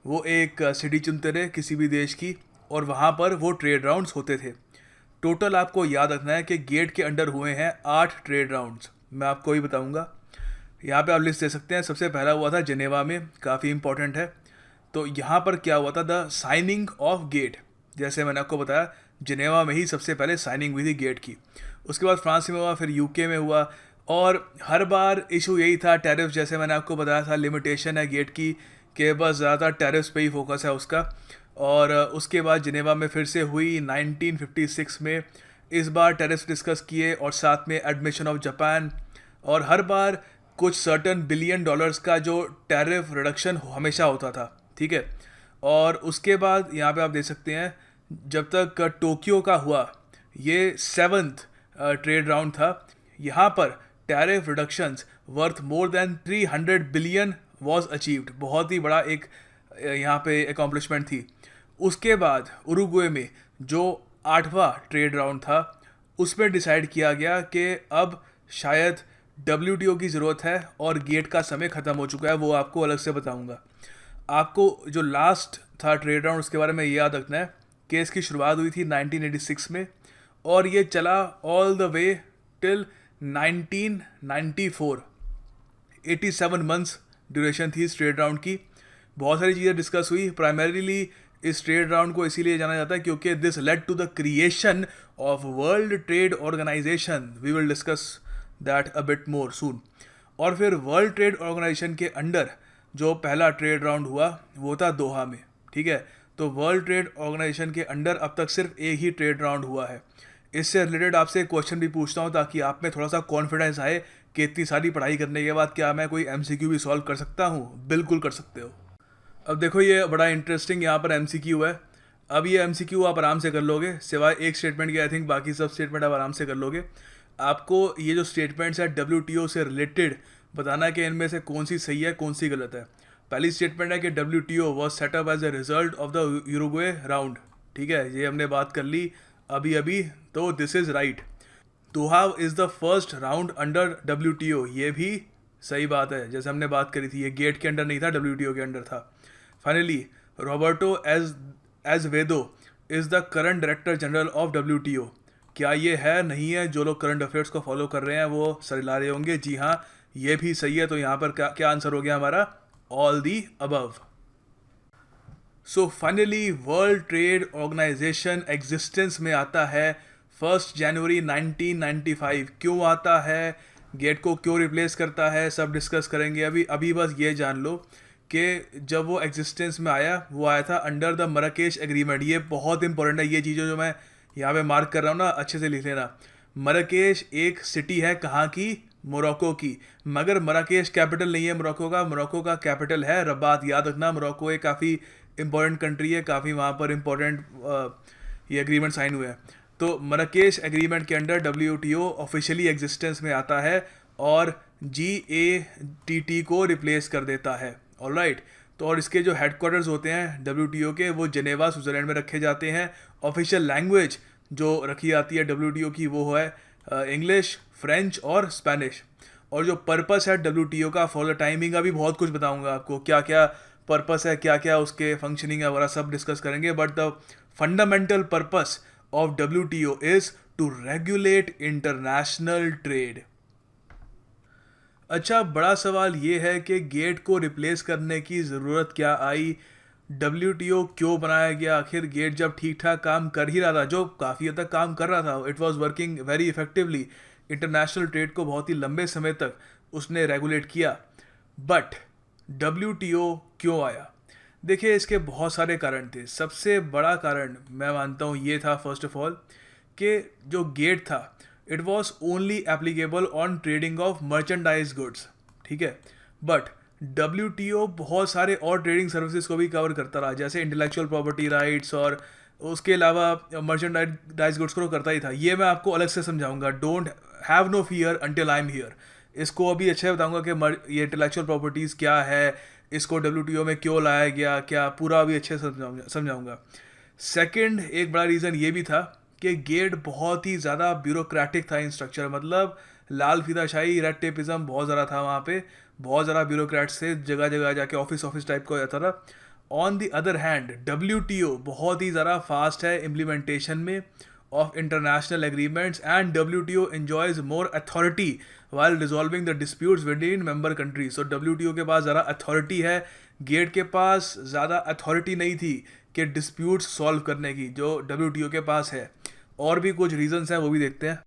वो एक सिटी चुनते रहे किसी भी देश की और वहाँ पर वो ट्रेड राउंड्स होते थे। टोटल आपको याद रखना है कि गेट के अंडर हुए हैं 8 ट्रेड राउंड्स। मैं आपको ही बताऊंगा, यहाँ पे आप लिस्ट दे सकते हैं। सबसे पहला हुआ था जिनेवा में, काफ़ी इंपॉर्टेंट है। तो यहाँ पर क्या हुआ था, द साइनिंग ऑफ गेट। जैसे मैंने आपको बताया जिनेवा में ही सबसे पहले साइनिंग हुई थी गेट की। उसके बाद फ्रांस में हुआ, फिर यूके में हुआ और हर बार इशू यही था टैरिफ। जैसे मैंने आपको बताया था लिमिटेशन है गेट की कि बस ज़्यादातर टैरिफ्स पे ही फोकस है उसका। और उसके बाद जिनेवा में फिर से हुई 1956 में। इस बार टैरिफ्स डिस्कस किए और साथ में एडमिशन ऑफ जापान। और हर बार कुछ सर्टन बिलियन डॉलर्स का जो टैरिफ रिडक्शन हमेशा होता था, ठीक है। और उसके बाद यहाँ पे आप देख सकते हैं जब तक टोक्यो का हुआ, ये 7th ट्रेड राउंड था। यहाँ पर tariff reductions worth more than 300 billion was achieved. बहुत ही बड़ा एक यहाँ पे अकॉम्प्लिशमेंट थी। उसके बाद उरुग्वे में जो 8वां ट्रेड राउंड था उसमें डिसाइड किया गया कि अब शायद WTO की ज़रूरत है और गेट का समय ख़त्म हो चुका है, वो आपको अलग से बताऊंगा। आपको जो लास्ट था ट्रेड राउंड उसके बारे में ये याद रखना है कि इसकी शुरुआत हुई थी 1986 में और ये चला all the way till 1994। 87 months duration थी इस ट्रेड राउंड की। बहुत सारी चीज़ें डिस्कस हुई। प्राइमरीली इस ट्रेड राउंड को इसीलिए जाना जाता है क्योंकि this led to the creation of World trade Organization. We will discuss that a bit more soon. और फिर वर्ल्ड ट्रेड ऑर्गेनाइजेशन के अंडर जो पहला ट्रेड राउंड हुआ वो था दोहा में, ठीक है। तो वर्ल्ड ट्रेड ऑर्गेनाइजेशन के अंडर अब तक सिर्फ एक ही ट्रेड राउंड हुआ है। इससे रिलेटेड आपसे एक क्वेश्चन भी पूछता हूँ ताकि आप में थोड़ा सा कॉन्फिडेंस आए कि इतनी सारी पढ़ाई करने के बाद क्या मैं कोई MCQ भी सॉल्व कर सकता हूँ। बिल्कुल कर सकते हो। अब देखो ये बड़ा इंटरेस्टिंग यहाँ पर MCQ है। अब ये MCQ आप आराम से कर लोगे, सिवाय एक स्टेटमेंट के। आई थिंक बाकी सब स्टेटमेंट आप आराम से कर लोगे। आपको ये जो स्टेटमेंट्स है WTO से रिलेटेड बताना है कि इनमें से कौन सी सही है कौन सी गलत है। पहली स्टेटमेंट है कि WTO was set up as a result of the Uruguay round, ठीक है। ये हमने बात कर ली अभी अभी, तो this is right. Doha is the first round under WTO, ये भी सही बात है। जैसे हमने बात करी थी, ये गेट के अंडर नहीं था, WTO के अंडर था। Finally Roberto Azevedo is the current Director General of WTO। क्या ये है, नहीं है? जो लोग करंट अफेयर्स को फॉलो कर रहे हैं वो सर हिला रहे होंगे। जी हाँ, ये भी सही है। तो यहाँ पर क्या क्या आंसर हो गया हमारा? All the above. So finally world trade organization existence में आता है 1 जनवरी 1995। क्यों आता है, गेट को क्यों रिप्लेस करता है, सब डिस्कस करेंगे। अभी बस ये जान लो कि जब वो एग्जिस्टेंस में आया, वो आया था अंडर द मराकेश एग्रीमेंट। ये बहुत इंपॉर्टेंट है, ये चीज़ें जो मैं यहाँ पे मार्क कर रहा हूँ ना, अच्छे से लिख लेना। मराकेश एक सिटी है, कहाँ की? मोरक्को की। मगर मराकेश कैपिटल नहीं है मोरक्को का कैपिटल है रबात। याद रखना, मोरक्को एक काफ़ी इंपॉर्टेंट कंट्री है, काफ़ी वहाँ पर इंपॉर्टेंट ये एग्रीमेंट साइन हुए हैं। तो मराकेश एग्रीमेंट के अंडर WTO ऑफिशियली एग्जिस्टेंस में आता है और GATT को रिप्लेस कर देता है। ऑलराइट, तो और इसके जो हेडक्वार्टर्स होते हैं WTO के, वो जेनेवा स्विट्ज़रलैंड में रखे जाते हैं। ऑफिशियल लैंग्वेज जो रखी जाती है WTO की वो है इंग्लिश, फ्रेंच और स्पेनिश। और जो पर्पस है WTO का, फॉर द टाइमिंग अभी बहुत कुछ बताऊंगा आपको, क्या क्या पर्पस है, क्या क्या उसके फंक्शनिंग है वगैरह सब डिस्कस करेंगे। But the fundamental purpose of WTO is to regulate international trade. अच्छा, बड़ा सवाल ये है कि गेट को रिप्लेस करने की ज़रूरत क्या आई? WTO क्यों बनाया गया? आखिर गेट जब ठीक ठाक काम कर ही रहा था, जो काफ़ी हद तक काम कर रहा था, it was working very effectively, international trade को बहुत ही लंबे समय तक उसने रेगुलेट किया, बट WTO क्यों आया? देखिए, इसके बहुत सारे कारण थे। सबसे बड़ा कारण मैं मानता हूँ ये था, फर्स्ट ऑफ ऑल, कि जो गेट था it was only applicable on trading of merchandise goods, ठीक है। बट WTO बहुत सारे और ट्रेडिंग सर्विसेज को भी कवर करता रहा, जैसे इंटेलेक्चुअल प्रॉपर्टी राइट्स, और उसके अलावा मर्चेंडाइज गुड्स को करता ही था। ये मैं आपको अलग से समझाऊंगा, don't have no fear until I am here. इसको अभी अच्छे बताऊंगा कि ये इंटेलेक्चुअल प्रॉपर्टीज़ क्या है, इसको WTO में क्यों लाया गया, क्या पूरा अभी अच्छे से समझाऊंगा। सेकंड, एक बड़ा रीज़न ये भी था कि गेट बहुत ही ज़्यादा ब्यूरोक्रेटिक था इन स्ट्रक्चर, मतलब लाल फीताशाही, रेड टेपिज्म बहुत ज़्यादा था वहाँ पे, बहुत ज़्यादा ब्यूरोक्रेट्स थे, जगह जगह जाके ऑफिस टाइप का हो जाता था। On the other hand WTO बहुत ही ज़्यादा फास्ट है इम्प्लीमेंटेशन में of international agreements, and WTO enjoys more authority while resolving the disputes within member countries। So WTO के पास ज़्यादा अथॉरिटी है, गेट के पास ज़्यादा अथॉरिटी नहीं थी कि डिस्प्यूट्स सॉल्व करने की, जो WTO के पास है। और भी कुछ रीजंस हैं, वो भी देखते हैं।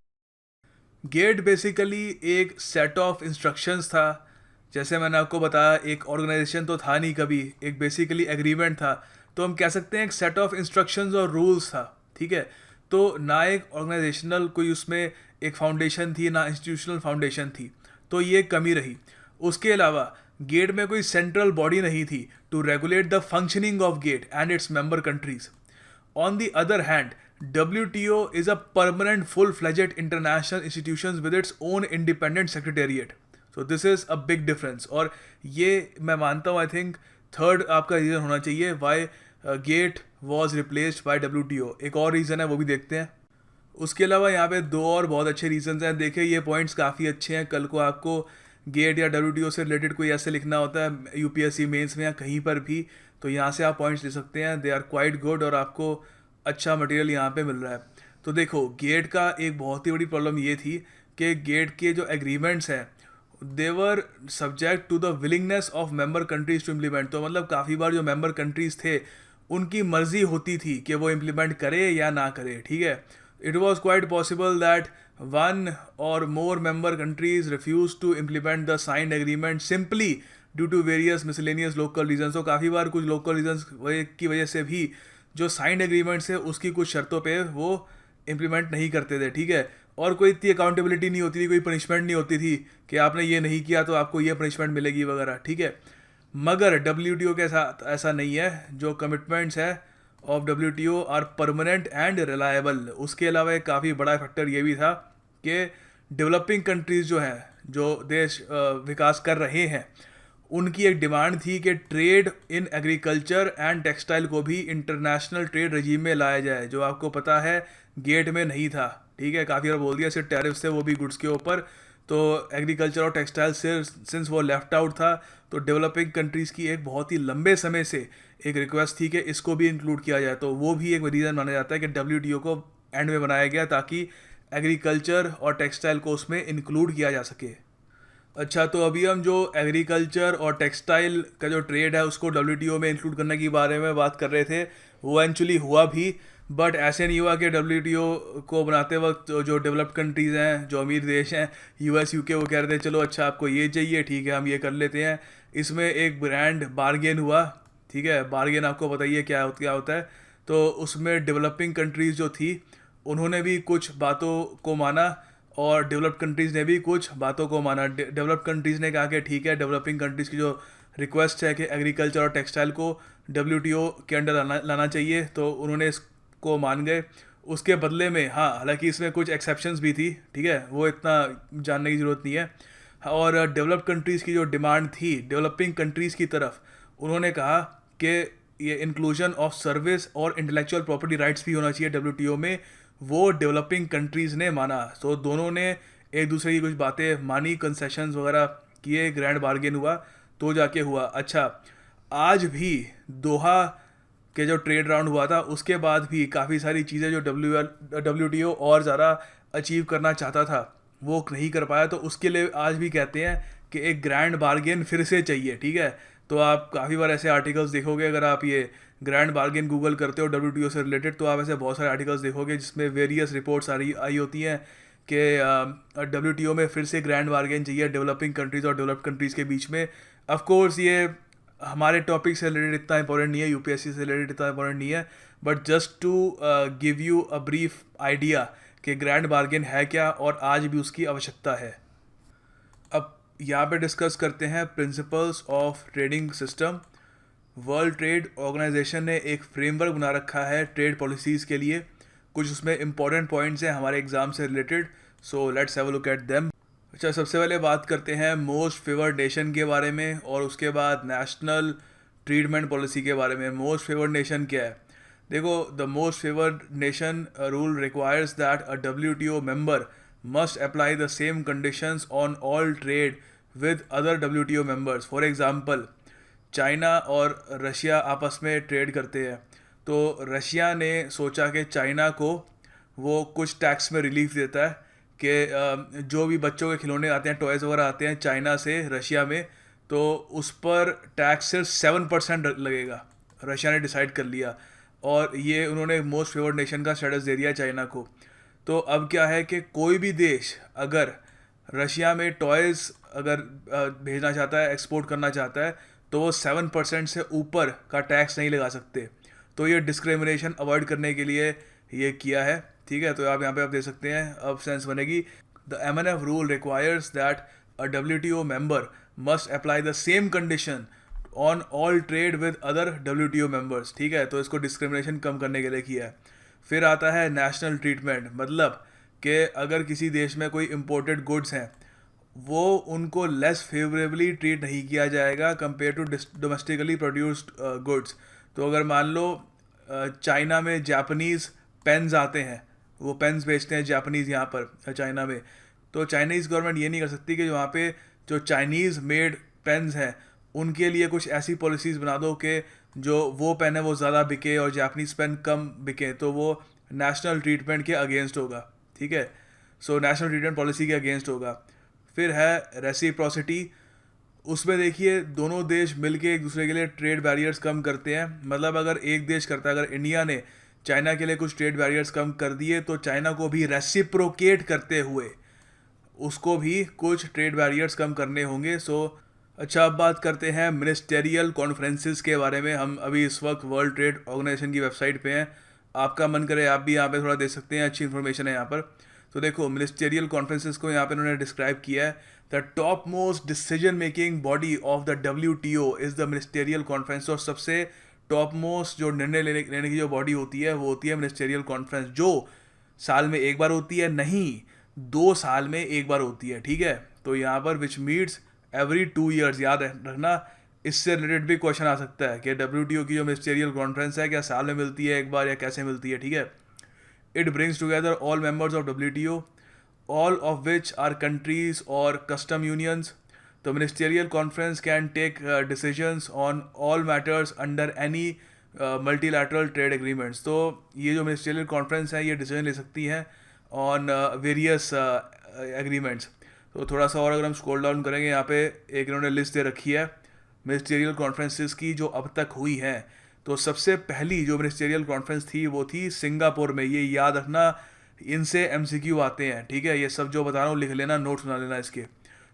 गेट बेसिकली एक सेट ऑफ इंस्ट्रक्शंस था, जैसे मैंने आपको बताया, एक ऑर्गेनाइजेशन तो था नहीं कभी, एक बेसिकली एग्रीमेंट था। तो हम कह सकते हैं एक सेट ऑफ इंस्ट्रक्शंस और रूल्स था, ठीक है। तो ना एक ऑर्गेनाइजेशनल कोई उसमें एक फाउंडेशन थी, ना इंस्टीट्यूशनल फाउंडेशन थी, तो ये कमी रही। उसके अलावा गेट में कोई सेंट्रल बॉडी नहीं थी to regulate the functioning of GATT and its member countries. On the other hand, WTO is a permanent full-fledged international institution with its own independent secretariat. So this is a big difference. और ये मैं मानता हूँ, I think third आपका reason होना चाहिए why GATT was replaced by WTO। एक और रीज़न है, वो भी देखते हैं। उसके अलावा यहाँ पे दो और बहुत अच्छे रीजंस हैं। देखिए, ये पॉइंट्स काफ़ी अच्छे हैं। कल को आपको गेट या WTO से रिलेटेड कोई ऐसे लिखना होता है UPSC मेंस में या कहीं पर भी, तो यहाँ से आप पॉइंट्स ले सकते हैं। दे आर क्वाइट गुड और आपको अच्छा मटेरियल यहाँ पे मिल रहा है। तो देखो, गेट का एक बहुत ही बड़ी प्रॉब्लम ये थी कि गेट के जो एग्रीमेंट्स हैं they were subject to the willingness of member countries to implement. तो मतलब काफ़ी बार जो मेंबर कंट्रीज थे उनकी मर्जी होती थी कि वो इम्प्लीमेंट करे या ना करे, ठीक है। It was quite possible that one or more member countries refuse to implement the signed agreement simply due to various miscellaneous local reasons। तो काफ़ी बार कुछ लोकल रीजन्स की वजह से भी जो साइंड एग्रीमेंट्स है उसकी कुछ शर्तों पे वो इम्प्लीमेंट नहीं करते थे, ठीक है। और कोई इतनी अकाउंटेबिलिटी नहीं होती थी, कोई पनिशमेंट नहीं होती थी कि आपने ये नहीं किया तो आपको ये पनिशमेंट मिलेगी वगैरह, ठीक है। मगर WTO के साथ ऐसा नहीं है। जो कमिटमेंट्स है of WTO are permanent and reliable. उसके अलावा एक काफ़ी बड़ा फैक्टर ये भी था कि डेवलपिंग कंट्रीज़ जो हैं, जो देश विकास कर रहे हैं, उनकी एक डिमांड थी कि trade in agriculture and textile को भी इंटरनेशनल ट्रेड रजीम में लाया जाए, जो आपको पता है गेट में नहीं था, ठीक है। काफ़ी बार बोल दिया, सिर्फ टैरिफ्स थे वो भी गुड्स के ऊपर। तो एग्रीकल्चर और टेक्सटाइल सिंस वो लेफ्ट आउट था, तो डेवलपिंग कंट्रीज़ की एक बहुत ही लंबे समय से एक रिक्वेस्ट थी कि इसको भी इंक्लूड किया जाए। तो वो भी एक रीज़न माना जाता है कि WTO को एंड में बनाया गया ताकि एग्रीकल्चर और टेक्सटाइल को उसमें इंक्लूड किया जा सके। अच्छा, तो अभी हम जो एग्रीकल्चर और टेक्सटाइल का जो ट्रेड है उसको WTO में इंक्लूड करने के बारे में बात कर रहे थे, वो एक्चुअली हुआ भी। बट ऐसे नहीं हुआ कि WTO को बनाते वक्त जो डेवलप्ड कंट्रीज़ हैं, जो अमीर देश हैं, US UK, वो कह रहे थे चलो अच्छा आपको ये चाहिए, ठीक है हम ये कर लेते हैं। इसमें एक ग्रैंड बार्गेन हुआ, ठीक है। बार्गेन आपको बताइए क्या होता है। तो उसमें डेवलपिंग कंट्रीज़ जो थी उन्होंने भी कुछ बातों को माना और डेवलप्ड कंट्रीज़ ने भी कुछ बातों को माना। डेवलप्ड कंट्रीज़ ने कहा कि ठीक है, डेवलपिंग कंट्रीज़ की जो रिक्वेस्ट है कि एग्रीकल्चर और टेक्सटाइल को WTO के अंडर लाना चाहिए, तो उन्होंने इसको मान गए। उसके बदले में हाँ, हालांकि इसमें कुछ एक्सेप्शंस भी थी, ठीक है, वो इतना जानने की ज़रूरत नहीं है। और डेवलप्ड कंट्रीज़ की जो डिमांड थी डेवलपिंग कंट्रीज़ की तरफ, उन्होंने कहा कि ये इंक्लूजन ऑफ सर्विस और इंटेलेक्चुअल प्रॉपर्टी राइट्स भी होना चाहिए WTO में। वो डेवलपिंग कंट्रीज़ ने माना। तो दोनों ने एक दूसरे की कुछ बातें मानी, कंसेशंस वगैरह किए, ग्रैंड बार्गेन हुआ, तो जाके हुआ। अच्छा, आज भी दोहा के जो ट्रेड राउंड हुआ था उसके बाद भी काफ़ी सारी चीज़ें जो WTO और ज़्यादा अचीव करना चाहता था वो नहीं कर पाया, तो उसके लिए आज भी कहते हैं कि एक ग्रैंड बार्गेन फिर से चाहिए, ठीक है। तो आप काफ़ी बार ऐसे आर्टिकल्स देखोगे, अगर आप ये ग्रैंड बार्गेन गूगल करते हो WTO से रिलेटेड, तो आप ऐसे बहुत सारे आर्टिकल्स देखोगे जिसमें वेरियस रिपोर्ट्स आई होती हैं कि WTO में फिर से ग्रैंड बार्गेन चाहिए डेवलपिंग कंट्रीज़ और डेवलप्ड कंट्रीज़ के बीच में। ऑफ कोर्स ये हमारे टॉपिक से रिलेटेड इतना इंपॉर्टेंट नहीं है, UPSC से रिलेटेड इतना इंपॉर्टेंट नहीं है, but just to give you a brief idea कि ग्रैंड बार्गेन है क्या और आज भी उसकी आवश्यकता है। अब यहाँ पे डिस्कस करते हैं principles of trading system. World trade organization ने एक फ्रेमवर्क बना रखा है ट्रेड पॉलिसीज़ के लिए। कुछ उसमें इंपॉर्टेंट पॉइंट्स हैं हमारे एग्ज़ाम से related, so let's have a look at them. अच्छा, सबसे पहले बात करते हैं मोस्ट फेवर्ड नेशन के बारे में और उसके बाद नेशनल ट्रीटमेंट पॉलिसी के बारे में। मोस्ट फेवर्ड नेशन क्या है? देखो, the most favoured nation rule requires that a WTO member must apply the same conditions on all trade with other WTO members. For example, China और Russia आपस में trade करते हैं, तो रशिया ने सोचा कि चाइना को वो कुछ टैक्स में रिलीफ देता है कि जो भी बच्चों के खिलौने आते हैं, टॉयज़ वगैरह आते हैं चाइना से रशिया में, तो उस पर टैक्स सिर्फ 7% लगेगा। रशिया ने डिसाइड कर लिया और ये उन्होंने मोस्ट फेवर्ड नेशन का स्टेटस दे दिया चाइना को। तो अब क्या है कि कोई भी देश अगर रशिया में टॉयज़ अगर भेजना चाहता है, एक्सपोर्ट करना चाहता है, तो वो 7% से ऊपर का टैक्स नहीं लगा सकते। तो ये डिस्क्रिमिनेशन अवॉइड करने के लिए ये किया है, ठीक है। तो आप यहाँ पे आप देख सकते हैं, अब सेंस बनेगी। The MNF rule requires that a WTO member must apply the same condition on all trade with other WTO members, ठीक है। तो इसको डिस्क्रिमिनेशन कम करने के लिए किया है। फिर आता है नेशनल ट्रीटमेंट, मतलब कि अगर किसी देश में कोई इम्पोर्टेड गुड्स हैं वो उनको लेस फेवरेबली ट्रीट नहीं किया जाएगा compare to domestically produced goods. तो अगर मान लो चाइना में जापानीज़ पेन्स आते हैं, वो पेन्स बेचते हैं जापानीज़ यहाँ पर चाइना में, तो चाइनीज़ गवर्नमेंट ये नहीं कर सकती कि वहाँ पे जो चाइनीज़ मेड पेन्स हैं उनके लिए कुछ ऐसी पॉलिसीज़ बना दो कि जो वो पेन है वो ज़्यादा बिके और जापानीज़ पेन कम बिके, तो वो नेशनल ट्रीटमेंट के अगेंस्ट होगा, ठीक है। सो नेशनल ट्रीटमेंट पॉलिसी के अगेंस्ट होगा। फिर है रेसिप्रोसिटी। उसमें देखिए दोनों देश मिलके एक दूसरे के लिए ट्रेड बैरियर्स कम करते हैं। मतलब अगर एक देश करता है, अगर इंडिया ने चाइना के लिए कुछ ट्रेड बैरियर्स कम कर दिए, तो चाइना को भी रेसिप्रोकेट करते हुए उसको भी कुछ ट्रेड बैरियर्स कम करने होंगे। सो अच्छा, अब बात करते हैं मिनिस्टेरियल कॉन्फ्रेंसेस के बारे में। हम अभी इस वक्त वर्ल्ड ट्रेड ऑर्गेनाइजेशन की वेबसाइट पे हैं, आपका मन करे आप भी यहाँ पे थोड़ा देख सकते हैं, अच्छी इन्फॉर्मेशन है यहाँ पर। तो देखो, मिनिस्टेरियल कॉन्फ्रेंसेस को यहाँ पे उन्होंने डिस्क्राइब किया है, the top most decision making body of the WTO is the ministerial conference. और सबसे टॉप मोस्ट जो निर्णय लेने की जो बॉडी होती है वो होती है मिनिस्टेरियल कॉन्फ्रेंस, जो साल में एक बार होती है, नहीं 2 साल में एक बार होती है, ठीक है। तो यहाँ पर विच मीट्स एवरी 2 ईयर्स, याद रखना। इससे रिलेटेड भी क्वेश्चन आ सकता है कि WTO की जो मिनिस्टेरियल कॉन्फ्रेंस है क्या साल में मिलती है एक बार या कैसे मिलती है, ठीक है। It brings together all members of WTO, all of which are countries or custom unions. The ministerial conference can take decisions on all matters under any multilateral trade agreements. तो ये जो ministerial conference है ये decision ले सकती है on various agreements. तो थोड़ा सा और अगर हम स्क्रॉल डाउन करेंगे, यहाँ पे एक इन्होंने लिस्ट दे रखी है मिनिस्टेरियल कॉन्फ्रेंसेस की जो अब तक हुई हैं। तो सबसे पहली जो मिनिस्टेरियल कॉन्फ्रेंस थी वो थी सिंगापुर में। ये याद रखना, इनसे एमसीक्यू आते हैं, ठीक है। ये सब जो बता रहा हूँ लिख लेना, नोट सुना लेना इसके।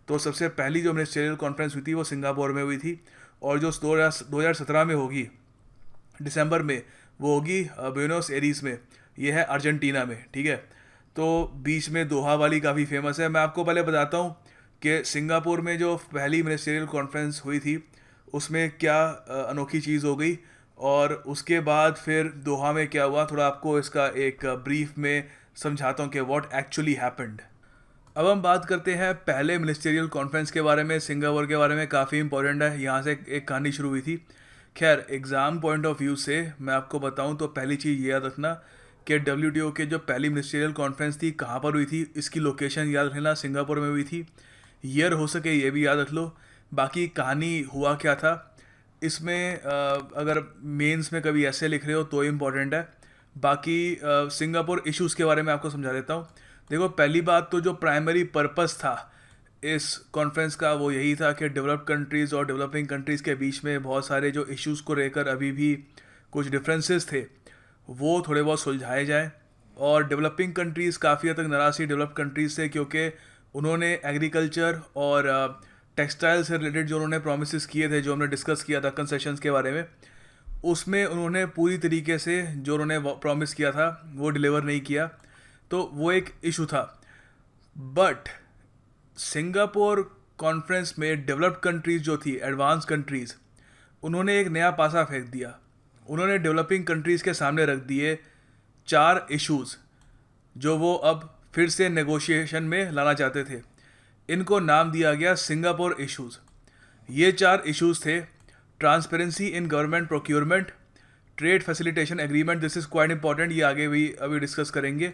तो सबसे पहली जो मिनिस्टेरियल कॉन्फ्रेंस हुई थी वो सिंगापुर में हुई थी, और जो 2017 में होगी दिसंबर में, वो होगी ब्यूनोस एरीस में, ये है अर्जेंटीना में, ठीक है। तो बीच में दोहा वाली काफ़ी फेमस है। मैं आपको पहले बताता हूँ कि सिंगापुर में जो पहली मिनिस्टेरियल कॉन्फ्रेंस हुई थी उसमें क्या अनोखी चीज़ हो गई, और उसके बाद फिर दोहा में क्या हुआ, थोड़ा आपको इसका एक ब्रीफ में समझाता हूँ कि व्हाट एक्चुअली हैपेंड। अब हम बात करते हैं पहले मिनिस्टेरियल कॉन्फ्रेंस के बारे में, सिंगापुर के बारे में। काफ़ी इंपॉर्टेंट है, यहाँ से एक कहानी शुरू हुई थी। खैर, एग्ज़ाम पॉइंट ऑफ व्यू से मैं आपको बताऊँ तो पहली चीज़ ये याद रखना कि WTO के जो पहली मिनिस्टेरियल कॉन्फ्रेंस थी कहाँ पर हुई थी, इसकी लोकेशन याद रखना, सिंगापुर में हुई थी। ईयर हो सके ये भी याद रख लो। बाकी कहानी हुआ क्या था इसमें, अगर मेंस में कभी ऐसे लिख रहे हो तो इम्पॉर्टेंट है। बाकी सिंगापुर इश्यूज़ के बारे में आपको समझा देता हूँ। देखो, पहली बात तो जो प्राइमरी पर्पस था इस कॉन्फ्रेंस का वो यही था कि डेवलप्ड कंट्रीज़ और डेवलपिंग कंट्रीज़ के बीच में बहुत सारे जो इश्यूज़ को लेकर अभी भी कुछ डिफरेंसेस थे वो थोड़े बहुत सुलझाए जाए। और डेवलपिंग कंट्रीज़ काफ़ी हद तक नाराज़ थी डेवलप्ड कंट्रीज़ से, क्योंकि उन्होंने एग्रीकल्चर और टेक्सटाइल से रिलेटेड जो उन्होंने प्रोमिस किए थे, जो हमने डिस्कस किया था कंसेशंस के बारे में, उसमें उन्होंने पूरी तरीके से जो उन्होंने प्रॉमिस किया था वो डिलीवर नहीं किया। तो वो एक इशू था। बट सिंगापुर कॉन्फ्रेंस में डेवलप्ड कंट्रीज़ जो थी, एडवांस कंट्रीज़, उन्होंने एक नया पासा फेंक दिया। उन्होंने डेवलपिंग कंट्रीज़ के सामने रख दिए 4 इश्यूज़ जो वो अब फिर से नेगोशिएशन में लाना चाहते थे। इनको नाम दिया गया सिंगापुर इश्यूज़। ये 4 इश्यूज़ थे: transparency in government procurement, trade facilitation agreement, this is quite important, ये आगे भी अभी डिस्कस करेंगे,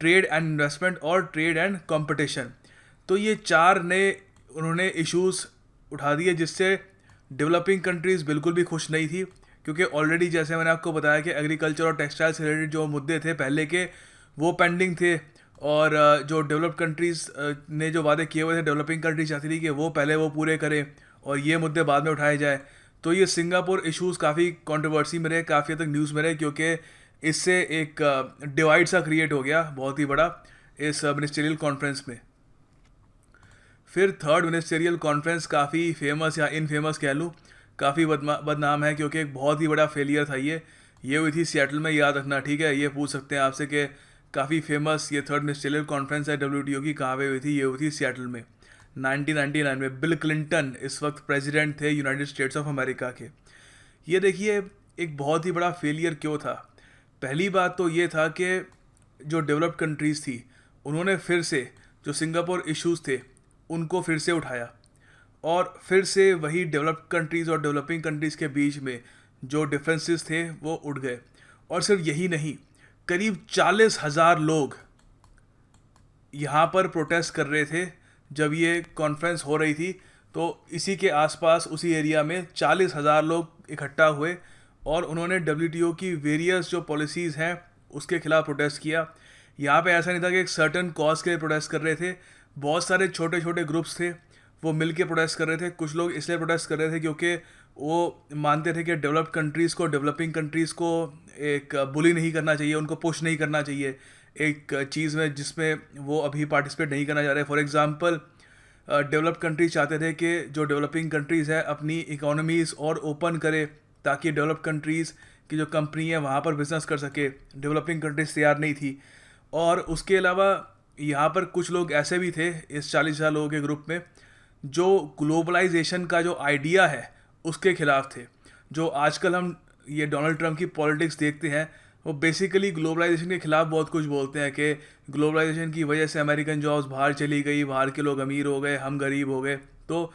ट्रेड एंड इन्वेस्टमेंट और ट्रेड एंड कंपटीशन। तो ये 4 नए उन्होंने इश्यूज़ उठा दिए जिससे डेवलपिंग कंट्रीज़ बिल्कुल भी खुश नहीं थी, क्योंकि ऑलरेडी जैसे मैंने आपको बताया कि एग्रीकल्चर और टेक्सटाइल से रिलेटेड जो मुद्दे थे पहले के वो पेंडिंग थे, और जो डेवलप्ड कंट्रीज़ ने जो वादे किए हुए थे डेवलपिंग कंट्रीज चाहती थी कि वो पहले वो पूरे करें और ये मुद्दे बाद में उठाए जाए। तो ये सिंगापुर इश्यूज़ काफ़ी कंट्रोवर्सी में रहे, काफ़ी हद तक न्यूज़ में रहे, क्योंकि इससे एक डिवाइड सा क्रिएट हो गया बहुत ही बड़ा इस मिनिस्टेरियल कॉन्फ्रेंस में। फिर थर्ड मिनिस्टेरियल कॉन्फ्रेंस काफ़ी फेमस या इनफेमस कह लूँ, काफ़ी बदनाम है, क्योंकि एक बहुत ही बड़ा फेलियर था ये हुई थी सियाटल में, याद रखना, ठीक है। ये पूछ सकते हैं आपसे कि काफ़ी फेमस ये थर्ड मिनिस्टेरियल कॉन्फ्रेंस है WTO की कहाँ पे हुई थी। ये हुई थी सियाटल में 1999 में। बिल क्लिंटन इस वक्त प्रेसिडेंट थे यूनाइटेड स्टेट्स ऑफ अमेरिका के। ये देखिए एक बहुत ही बड़ा फेलियर क्यों था। पहली बात तो ये था कि जो डेवलप्ड कंट्रीज़ थी उन्होंने फिर से जो सिंगापुर इश्यूज़ थे उनको फिर से उठाया, और फिर से वही डेवलप्ड कंट्रीज़ और डेवलपिंग कंट्रीज़ के बीच में जो डिफरेंसेस थे वो उठ गए। और सिर्फ यही नहीं, करीब 40,000 लोग यहाँ पर प्रोटेस्ट कर रहे थे जब ये कॉन्फ्रेंस हो रही थी। तो इसी के आसपास उसी एरिया में 40,000 लोग इकट्ठा हुए और उन्होंने WTO की वेरियस जो पॉलिसीज़ हैं उसके खिलाफ प्रोटेस्ट किया। यहाँ पे ऐसा नहीं था कि एक सर्टन कॉज के लिए प्रोटेस्ट कर रहे थे, बहुत सारे छोटे छोटे ग्रुप्स थे वो मिल के प्रोटेस्ट कर रहे थे। कुछ लोग इसलिए प्रोटेस्ट कर रहे थे क्योंकि वो मानते थे कि डेवलप्ड कंट्रीज़ को, डेवलपिंग कंट्रीज़ को एक बुली नहीं करना चाहिए, उनको पुश नहीं करना चाहिए एक चीज़ में जिसमें वो अभी पार्टिसिपेट नहीं करना चाह रहे। फॉर एग्जांपल, डेवलप्ड कंट्रीज चाहते थे कि जो डेवलपिंग कंट्रीज़ है अपनी इकोनॉमीज़ और ओपन करे ताकि डेवलप्ड कंट्रीज़ की जो कंपनी है वहाँ पर बिजनेस कर सके। डेवलपिंग कंट्रीज तैयार नहीं थी। और उसके अलावा यहाँ पर कुछ लोग ऐसे भी थे इस 40,000 लोगों के ग्रुप में जो ग्लोबलाइजेशन का जो आइडिया है उसके खिलाफ थे। जो आजकल हम ये डोनाल्ड ट्रंप की पॉलिटिक्स देखते हैं वो बेसिकली ग्लोबलाइजेशन के खिलाफ बहुत कुछ बोलते हैं कि ग्लोबलाइजेशन की वजह से अमेरिकन जॉब्स बाहर चली गई, बाहर के लोग अमीर हो गए, हम गरीब हो गए। तो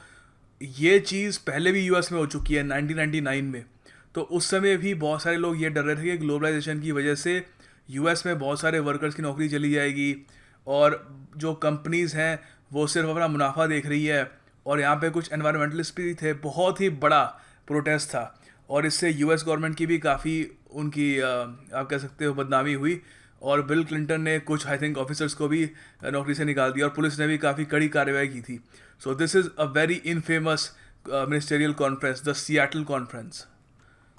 ये चीज़ पहले भी US में हो चुकी है 1999 में। तो उस समय भी बहुत सारे लोग ये डर रहे थे कि ग्लोबलाइजेशन की वजह से US में बहुत सारे वर्कर्स की नौकरी चली जाएगी और जो कंपनीज़ हैं वो सिर्फ अपना मुनाफा देख रही है। और यहाँ पे कुछ एनवायरमेंटलिस्ट भी थे। बहुत ही बड़ा प्रोटेस्ट था और इससे US गवर्नमेंट की भी काफ़ी उनकी आप कह सकते हो बदनामी हुई और बिल क्लिंटन ने कुछ आई थिंक ऑफिसर्स को भी नौकरी से निकाल दिया और पुलिस ने भी काफ़ी कड़ी कार्रवाई की थी। So this is a very infamous ministerial conference, the Seattle conference.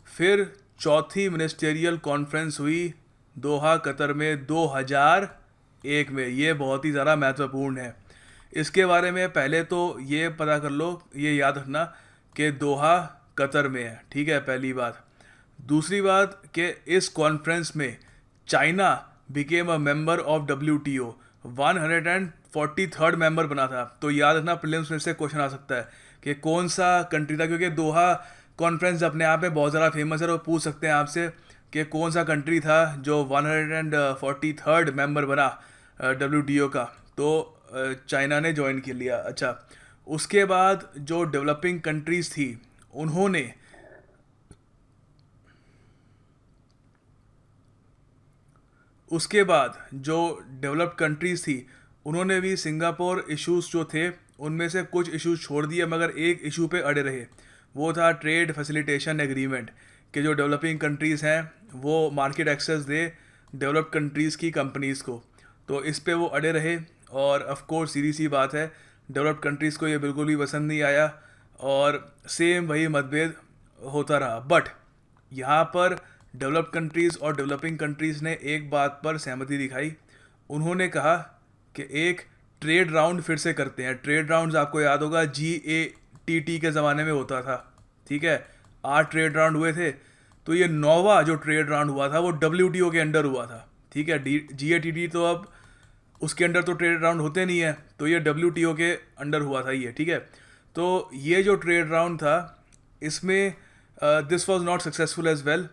फिर चौथी मिनिस्टेरियल कॉन्फ्रेंस हुई दोहा कतर में 2001 में। ये बहुत ही ज़्यादा महत्वपूर्ण है। इसके बारे में पहले तो ये पता कर लो, ये याद रखना कि दोहा कतर में है, ठीक है, पहली बात। दूसरी बात कि इस कॉन्फ्रेंस में China became a member of WTO, 143rd member बना था। तो याद रखना, प्रीलिम्स में से क्वेश्चन आ सकता है कि कौन सा कंट्री था, क्योंकि दोहा कॉन्फ्रेंस अपने आप में बहुत ज़्यादा फेमस है और पूछ सकते हैं आपसे कि कौन सा कंट्री था जो 143rd मेंबर बना WTO का। तो चाइना ने ज्वाइन कर लिया। अच्छा, उसके बाद जो डेवलपिंग कंट्रीज़ थी उन्होंने उसके बाद जो डेवलप्ड कंट्रीज़ थी उन्होंने भी सिंगापुर इश्यूज़ जो थे उनमें से कुछ इश्यूज़ छोड़ दिए, मगर एक इशू पे अड़े रहे। वो था ट्रेड फैसिलिटेशन एग्रीमेंट, कि जो डेवलपिंग कंट्रीज़ हैं वो मार्केट एक्सेस दे डेवलप्ड कंट्रीज़ की कंपनीज़ को। तो इस पे वो अड़े रहे और ऑफ कोर्स सीधी सी बात है, डेवलप्ड कंट्रीज़ को ये बिल्कुल भी पसंद नहीं आया और सेम वही मतभेद होता रहा। बट यहाँ पर डेवलप्ड कंट्रीज़ और डेवलपिंग कंट्रीज़ ने एक बात पर सहमति दिखाई। उन्होंने कहा कि एक ट्रेड राउंड फिर से करते हैं। ट्रेड राउंड्स आपको याद होगा GATT के ज़माने में होता था, ठीक है, 8 ट्रेड राउंड हुए थे। तो ये 9वां जो ट्रेड राउंड हुआ था वो WTO के अंडर हुआ था, ठीक है। GATT तो अब उसके अंडर तो ट्रेड राउंड होते नहीं है, तो ये WTO के अंडर हुआ था ये, ठीक है। तो ये जो ट्रेड राउंड था इसमें this was not successful as well.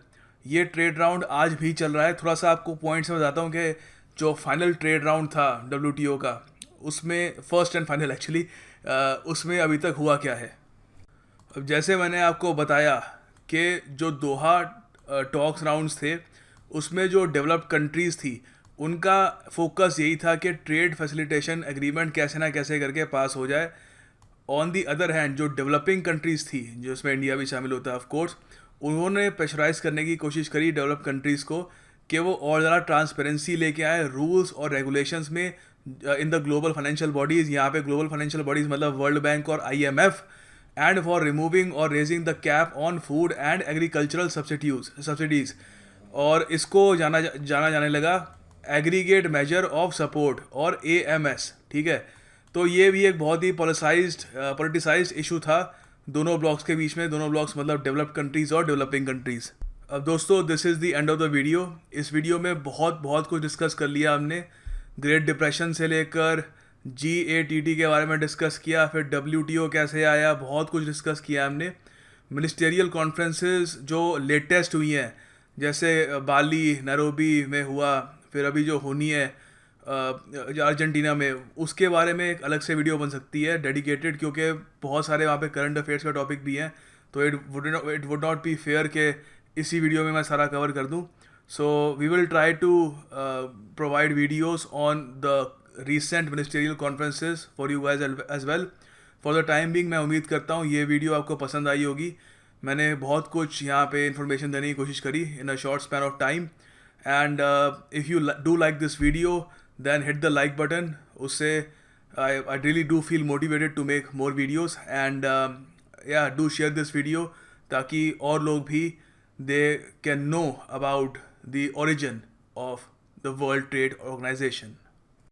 ये ट्रेड राउंड आज भी चल रहा है। थोड़ा सा आपको पॉइंट्स में बताता हूँ कि जो फाइनल ट्रेड राउंड था WTO का, उसमें फर्स्ट एंड फाइनल एक्चुअली, उसमें अभी तक हुआ क्या है। अब जैसे मैंने आपको बताया कि जो दोहा टॉक्स राउंड्स थे उसमें जो डेवलप्ड कंट्रीज़ थी उनका फोकस यही था कि ट्रेड फैसिलिटेशन एग्रीमेंट कैसे ना कैसे करके पास हो जाए। ऑन दी अदर हैंड जो डेवलपिंग कंट्रीज़ थी, जो उसमें इंडिया भी शामिल होता है ऑफ कोर्स, उन्होंने प्रेशराइज करने की कोशिश करी डेवलप कंट्रीज़ को कि वो और ज़्यादा ट्रांसपेरेंसी लेके आए रूल्स और रेगुलेशंस में in the global financial bodies. यहाँ पे ग्लोबल फाइनेंशियल बॉडीज़ मतलब वर्ल्ड बैंक और IMF, एंड फॉर रिमूविंग और raising the cap on food and agricultural subsidies. और इसको जाना जाने लगा एग्रीगेट मेजर ऑफ सपोर्ट और AMS, ठीक है। तो ये भी एक बहुत ही पॉलिटिसाइज्ड इशू था दोनों ब्लॉक्स के बीच में। दोनों ब्लॉक्स मतलब डेवलप्ड कंट्रीज़ और डेवलपिंग कंट्रीज़। अब दोस्तों, this is the end of the video. इस वीडियो में बहुत कुछ डिस्कस कर लिया हमने। ग्रेट डिप्रेशन से लेकर GATT के बारे में डिस्कस किया, फिर WTO कैसे आया, बहुत कुछ डिस्कस किया हमने। मिनिस्टेरियल कॉन्फ्रेंसेस जो लेटेस्ट हुई हैं, जैसे बाली नैरोबी में हुआ, फिर अभी जो होनी है अर्जेंटीना में, उसके बारे में एक अलग से वीडियो बन सकती है डेडिकेटेड, क्योंकि बहुत सारे वहाँ पे करंट अफेयर्स का टॉपिक भी हैं। तो it would not be fair कि इसी वीडियो में मैं सारा कवर कर दूँ। So we will try to provide videos on the recent ministerial conferences for you guys as well. For the time being मैं उम्मीद करता हूँ ये वीडियो आपको पसंद आई होगी। मैंने बहुत कुछ यहाँ पे इन्फॉर्मेशन देने की कोशिश करी in a short span of time. And if you do like this video then hit the like button. उससे I really do feel motivated to make more videos, and yeah, do share this video ताकि और लोग भी they can know about the origin of the World Trade Organization.